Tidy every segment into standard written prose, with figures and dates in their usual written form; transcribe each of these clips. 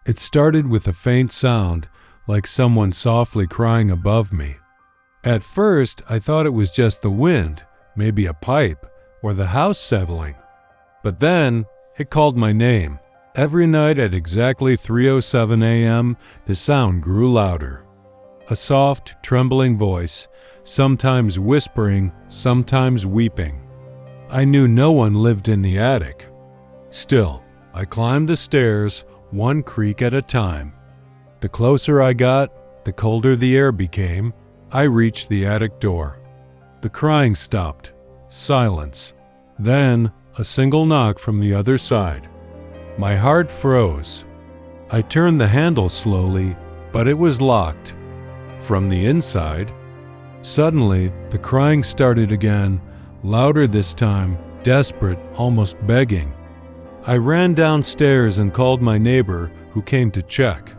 It started with a faint sound, like someone softly crying above me. At first, I thought it was just the wind, maybe a pipe, or the house settling. But then, it called my name. Every night at exactly 3:07 a.m., the sound grew louder. A soft, trembling voice, sometimes whispering, sometimes weeping. I knew no one lived in the attic. Still, I climbed the stairs, one creak at a time. The closer I got, the colder the air became. I reached the attic door. The crying stopped. Silence. Then, a single knock from the other side. My heart froze. I turned the handle slowly, but it was locked. From the inside, suddenly, the crying started again, louder this time, desperate, almost begging. I ran downstairs and called my neighbor, who came to check.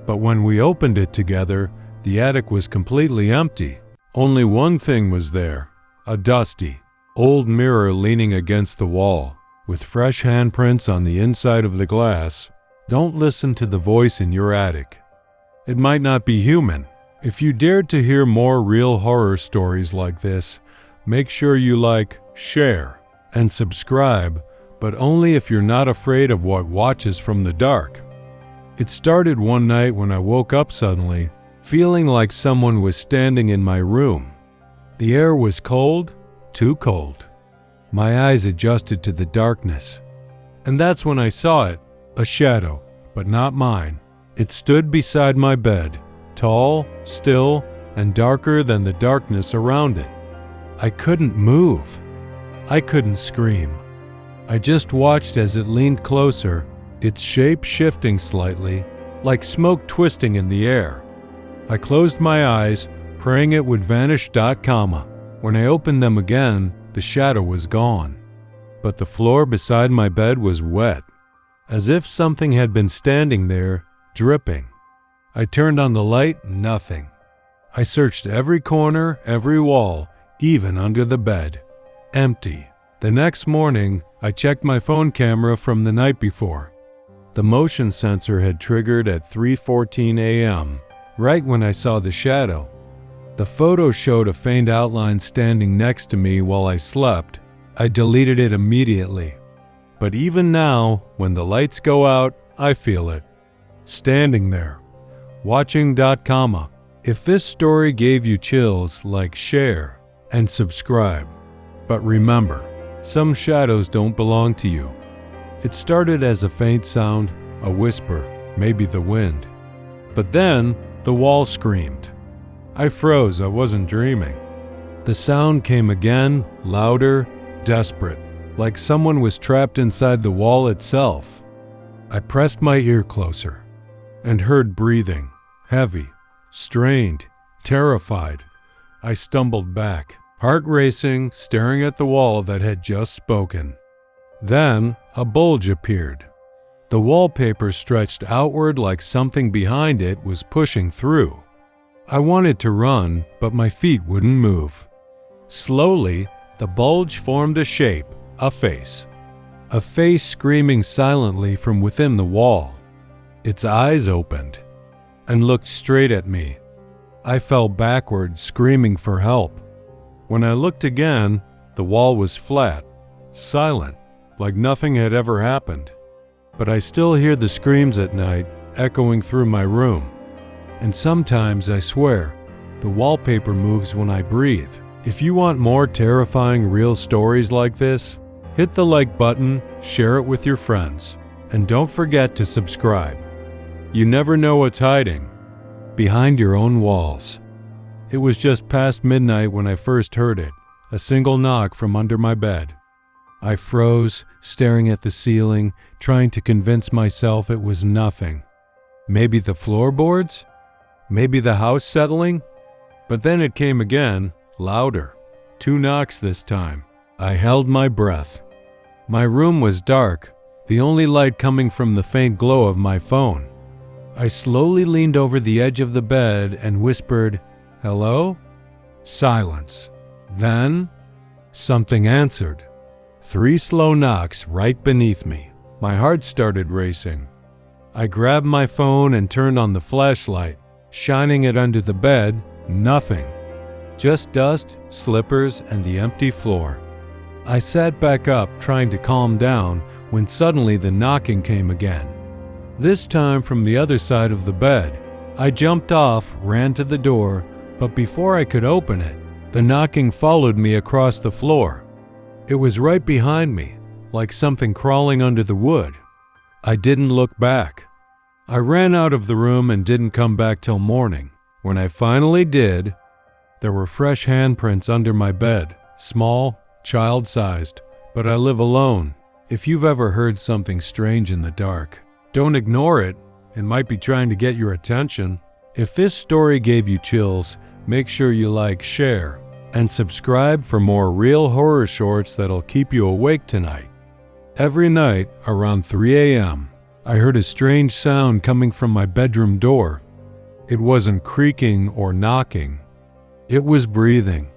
But when we opened it together, the attic was completely empty. Only one thing was there, a dusty, old mirror leaning against the wall, with fresh handprints on the inside of the glass. Don't listen to the voice in your attic. It might not be human. If you dared to hear more real horror stories like this, make sure you like, share, and subscribe, but only if you're not afraid of what watches from the dark. It started one night when I woke up suddenly, feeling like someone was standing in my room. The air was cold, too cold. My eyes adjusted to the darkness. And that's when I saw it, a shadow, but not mine. It stood beside my bed, tall, still, and darker than the darkness around it. I couldn't move. I couldn't scream. I just watched as it leaned closer, its shape shifting slightly, like smoke twisting in the air. I closed my eyes, praying it would vanish. When I opened them again, the shadow was gone. But the floor beside my bed was wet, as if something had been standing there, dripping. I turned on the light, nothing. I searched every corner, every wall, even under the bed. Empty. The next morning, I checked my phone camera from the night before. The motion sensor had triggered at 3:14 a.m., right when I saw the shadow. The photo showed a faint outline standing next to me while I slept. I deleted it immediately. But even now, when the lights go out, I feel it. Standing there, watching. If this story gave you chills, like, share, and subscribe. But remember, some shadows don't belong to you. It started as a faint sound, a whisper, maybe the wind. But then, the wall screamed. I froze, I wasn't dreaming. The sound came again, louder, desperate, like someone was trapped inside the wall itself. I pressed my ear closer and heard breathing, heavy, strained, terrified. I stumbled back, heart racing, staring at the wall that had just spoken. Then a bulge appeared. The wallpaper stretched outward like something behind it was pushing through. I wanted to run, but my feet wouldn't move. Slowly, the bulge formed a shape, a face. A face screaming silently from within the wall. Its eyes opened and looked straight at me. I fell backward, screaming for help. When I looked again, the wall was flat, silent, like nothing had ever happened. But I still hear the screams at night, echoing through my room. And sometimes, I swear, the wallpaper moves when I breathe. If you want more terrifying real stories like this, hit the like button, share it with your friends, and don't forget to subscribe. You never know what's hiding behind your own walls. It was just past midnight when I first heard it, a single knock from under my bed. I froze, staring at the ceiling, trying to convince myself it was nothing. Maybe the floorboards? Maybe the house settling? But then it came again, louder. 2 knocks this time. I held my breath. My room was dark, the only light coming from the faint glow of my phone. I slowly leaned over the edge of the bed and whispered, "Hello?" Silence. Then, something answered. 3 slow knocks right beneath me. My heart started racing. I grabbed my phone and turned on the flashlight, shining it under the bed. Nothing. Just dust, slippers, and the empty floor. I sat back up, trying to calm down, when suddenly the knocking came again. This time from the other side of the bed. I jumped off, ran to the door, but before I could open it, the knocking followed me across the floor. It was right behind me, like something crawling under the wood. I didn't look back. I ran out of the room and didn't come back till morning. When I finally did, there were fresh handprints under my bed, small, child-sized, but I live alone. If you've ever heard something strange in the dark, don't ignore it. It might be trying to get your attention. If this story gave you chills, make sure you like, share, and subscribe for more real horror shorts that'll keep you awake tonight. Every night, around 3 a.m., I heard a strange sound coming from my bedroom door. It wasn't creaking or knocking. It was breathing.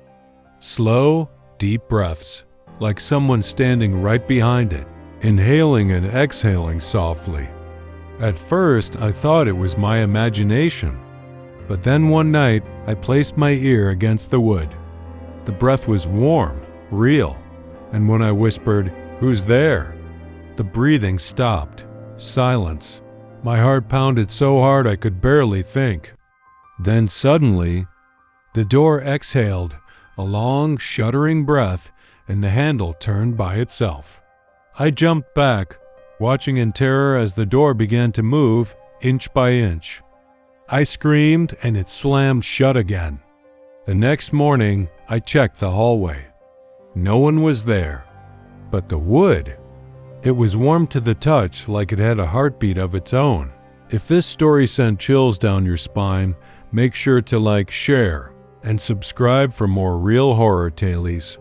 Slow, deep breaths, like someone standing right behind it, inhaling and exhaling softly. At first, I thought it was my imagination. But then one night, I placed my ear against the wood. The breath was warm, real, and when I whispered, "Who's there?" the breathing stopped. Silence. My heart pounded so hard I could barely think. Then suddenly, the door exhaled a long, shuddering breath, and the handle turned by itself. I jumped back, watching in terror as the door began to move, inch by inch. I screamed, and it slammed shut again. The next morning, I checked the hallway. No one was there. But the wood, it was warm to the touch, like it had a heartbeat of its own. If this story sent chills down your spine, make sure to like, share, and subscribe for more real horror tales.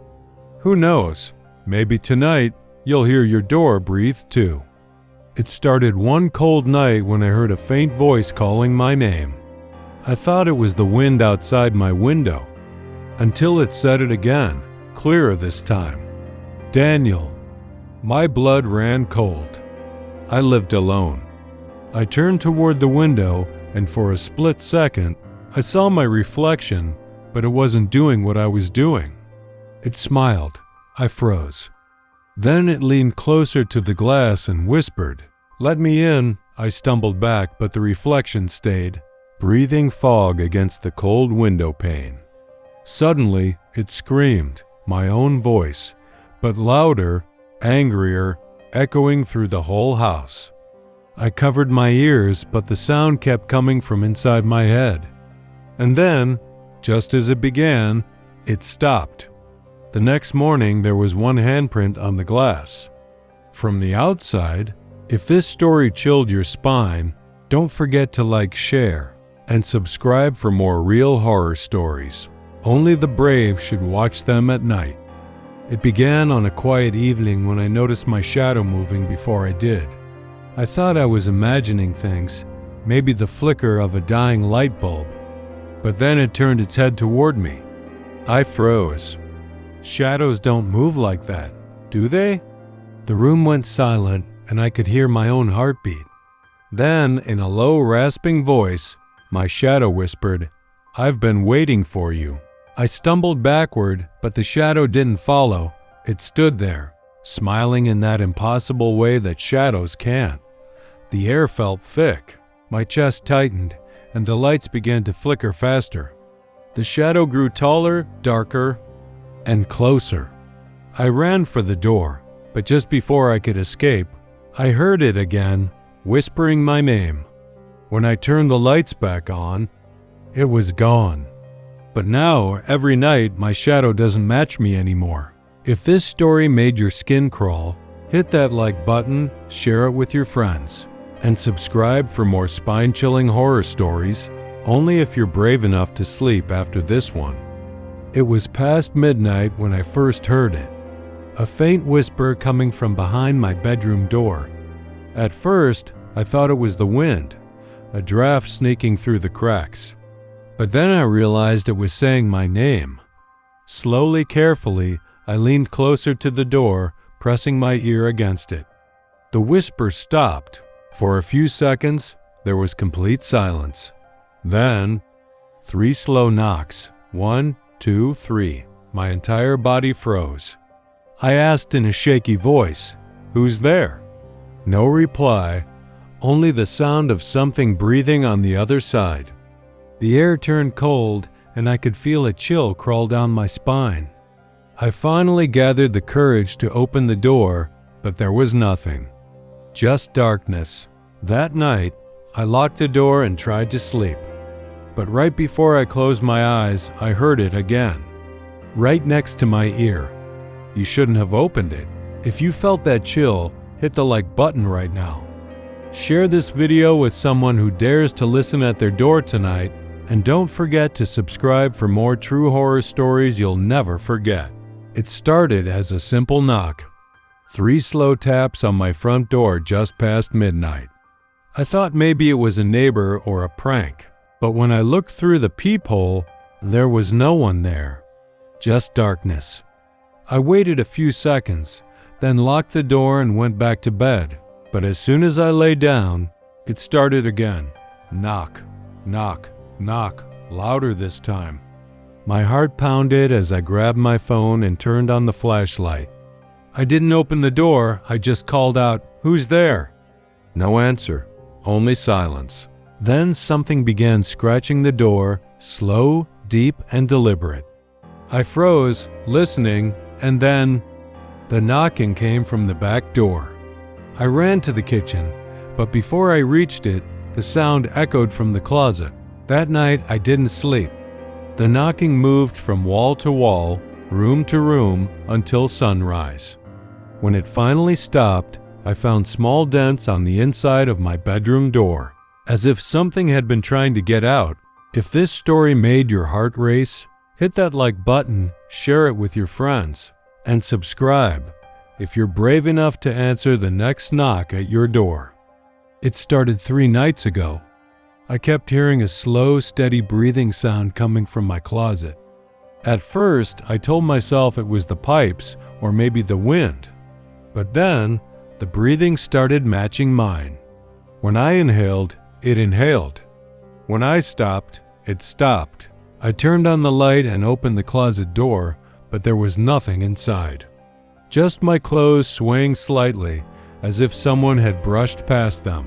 Who knows, maybe tonight you'll hear your door breathe too. It started one cold night when I heard a faint voice calling my name. I thought it was the wind outside my window, until it said it again, clearer this time. Daniel. My blood ran cold. I lived alone. I turned toward the window, and for a split second, I saw my reflection, but it wasn't doing what I was doing. It smiled. I froze. Then it leaned closer to the glass and whispered, "Let me in." I stumbled back, but the reflection stayed, breathing fog against the cold window pane. Suddenly, it screamed, my own voice, but louder, angrier, echoing through the whole house. I covered my ears, but the sound kept coming from inside my head. And then, just as it began, it stopped. The next morning, there was one handprint on the glass. From the outside, if this story chilled your spine, don't forget to like, share, and subscribe for more real horror stories. Only the brave should watch them at night. It began on a quiet evening when I noticed my shadow moving before I did. I thought I was imagining things, maybe the flicker of a dying light bulb, but then it turned its head toward me. I froze. Shadows don't move like that, do they? The room went silent, and I could hear my own heartbeat. Then, in a low, rasping voice, my shadow whispered, "I've been waiting for you." I stumbled backward, but the shadow didn't follow. It stood there, smiling in that impossible way that shadows can't. The air felt thick. My chest tightened, and the lights began to flicker faster. The shadow grew taller, darker, and closer. I ran for the door, but just before I could escape, I heard it again, whispering my name. When I turned the lights back on, it was gone. But now, every night, my shadow doesn't match me anymore. If this story made your skin crawl, hit that like button, share it with your friends, and subscribe for more spine-chilling horror stories, only if you're brave enough to sleep after this one. It was past midnight when I first heard it, a faint whisper coming from behind my bedroom door. At first, I thought it was the wind, a draft sneaking through the cracks. But then I realized it was saying my name. Slowly, carefully, I leaned closer to the door, pressing my ear against it. The whisper stopped, For a few seconds, there was complete silence. Then, 3 slow knocks. 1, 2, 3. My entire body froze. I asked in a shaky voice, "Who's there?" No reply, only the sound of something breathing on the other side. The air turned cold, and I could feel a chill crawl down my spine. I finally gathered the courage to open the door, but there was nothing. Just darkness. That night, I locked the door and tried to sleep. But right before I closed my eyes, I heard it again. Right next to my ear. You shouldn't have opened it. If you felt that chill, hit the like button right now. Share this video with someone who dares to listen at their door tonight, and don't forget to subscribe for more true horror stories you'll never forget. It started as a simple knock. 3 slow taps on my front door just past midnight. I thought maybe it was a neighbor or a prank, but when I looked through the peephole, there was no one there. Just darkness. I waited a few seconds, then locked the door and went back to bed. But as soon as I lay down, it started again. Knock, knock, knock, louder this time. My heart pounded as I grabbed my phone and turned on the flashlight. I didn't open the door, I just called out, "Who's there?" No answer, only silence. Then something began scratching the door, slow, deep, and deliberate. I froze, listening, and then the knocking came from the back door. I ran to the kitchen, but before I reached it, the sound echoed from the closet. That night, I didn't sleep. The knocking moved from wall to wall, room to room, until sunrise. When it finally stopped, I found small dents on the inside of my bedroom door, as if something had been trying to get out. If this story made your heart race, hit that like button, share it with your friends, and subscribe if you're brave enough to answer the next knock at your door. It started 3 nights ago. I kept hearing a slow, steady breathing sound coming from my closet. At first, I told myself it was the pipes or maybe the wind. But then, the breathing started matching mine. When I inhaled, it inhaled. When I stopped, it stopped. I turned on the light and opened the closet door, but there was nothing inside. Just my clothes swaying slightly, as if someone had brushed past them.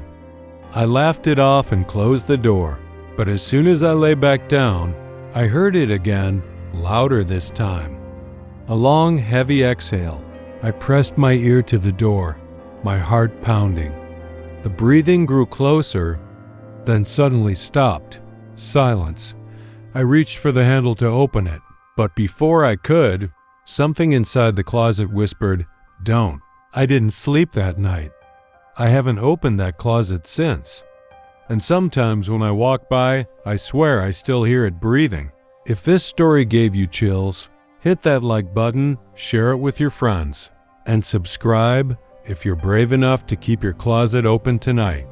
I laughed it off and closed the door, but as soon as I lay back down, I heard it again, louder this time. A long, heavy exhale. I pressed my ear to the door, my heart pounding. The breathing grew closer, then suddenly stopped. Silence. I reached for the handle to open it, but before I could, something inside the closet whispered, "Don't." I didn't sleep that night. I haven't opened that closet since. And sometimes when I walk by, I swear I still hear it breathing. If this story gave you chills, hit that like button, share it with your friends, and subscribe if you're brave enough to keep your closet open tonight.